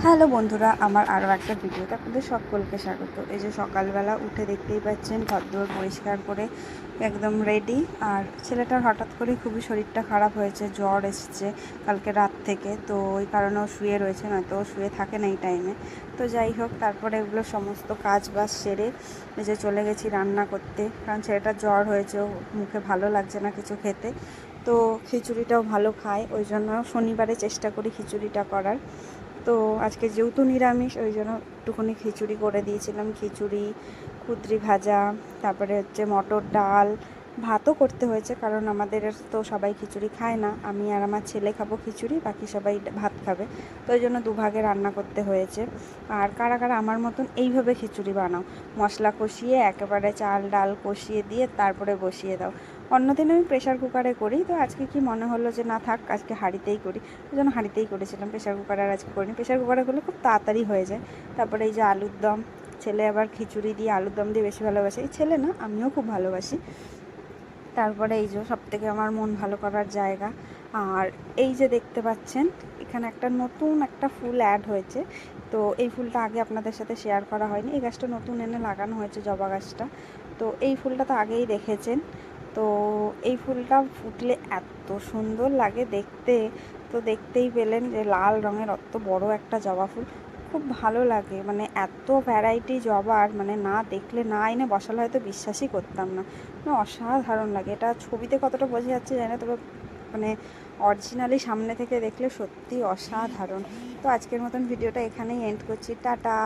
Hello বন্ধুরা, আমার আরও একটা ভিডিওতে আপনাদের সকলকে স্বাগত। এই যে সকালবেলা উঠে দেখতেই পাচ্ছেন ঘরদোর পরিষ্কার করে একদম রেডি। আর ছেলেটার হঠাৎ করে খুবই শরীরটা খারাপ হয়েছে, জ্বর এসছে কালকে রাত থেকে, তো ওই কারণে ও শুয়ে রয়েছে, নয়তো ও শুয়ে থাকে না এই টাইমে। তো যাই হোক, তারপরে এগুলো সমস্ত কাজ বাজ সেরে এই যে চলে গেছি রান্না করতে, কারণ ছেলেটার জ্বর হয়েছে, ও মুখে ভালো লাগছে না কিছু খেতে। তো খিচুড়িটাও ভালো খায়, ওই জন্য শনিবারে চেষ্টা করি খিচুড়িটা করার। তো আজকে যেহেতু নিরামিষ, ওই জন্য একটুখানি খিচুড়ি করে দিয়েছিলাম। খিচুড়ি, কুঁদরি ভাজা, তারপরে হচ্ছে মটর ডাল, ভাতও করতে হয়েছে, কারণ আমাদের তো সবাই খিচুড়ি খায় না, আমি আর আমার ছেলে খাবো খিচুড়ি, বাকি সবাই ভাত খাবে। তো ওই জন্য দুভাগে রান্না করতে হয়েছে। আর কারা কারা আমার মতন এইভাবে খিচুড়ি বানাও, মশলা কষিয়ে একেবারে চাল ডাল কষিয়ে দিয়ে তারপরে বসিয়ে দাও? অন্যদিন আমি প্রেশার কুকারে করি, তো আজকে কি মনে হলো যে না থাক, আজকে হাঁড়িতেই করি, ওই জন্য হাঁড়িতেই করেছিলাম। প্রেশার কুকারে আর আজকে করিনি, প্রেশার কুকারে করলে খুব তাড়াতাড়ি হয়ে যায়। তারপরে এই যে আলুর দম, ছেলে আবার খিচুড়ি দিয়ে আলুর দম দিয়ে বেশি ভালোবাসে, এই ছেলে না, আমিও খুব ভালোবাসি। তারপরে এই যে সবথেকে আমার মন ভালো করার জায়গা, আর এই যে দেখতে পাচ্ছেন এখানে একটা নতুন একটা ফুল অ্যাড হয়েছে। তো এই ফুলটা আগে আপনাদের সাথে শেয়ার করা হয়নি, এই গাছটা নতুন এনে লাগানো হয়েছে, জবা গাছটা। তো এই ফুলটা তো আগেই দেখেছেন। তো এই ফুলটা ফুটলে এত সুন্দর লাগে দেখতে, তো দেখতেই পেলেন যে লাল রঙের অত বড় একটা জবা ফুল, খুব ভালো লাগে। মানে এত ভ্যারাইটি জবার, মানে না দেখলে, না এনে বসালে হয়তো বিশ্বাসই করতাম না, মানে অসাধারণ লাগে। এটা ছবিতে কতটা বোঝা যাচ্ছে জানি না, তবে মানে অরিজিনালি সামনে থেকে দেখলে সত্যি অসাধারণ। তো আজকের মতন ভিডিওটা এখানেই এন্ড করছি, টাটা।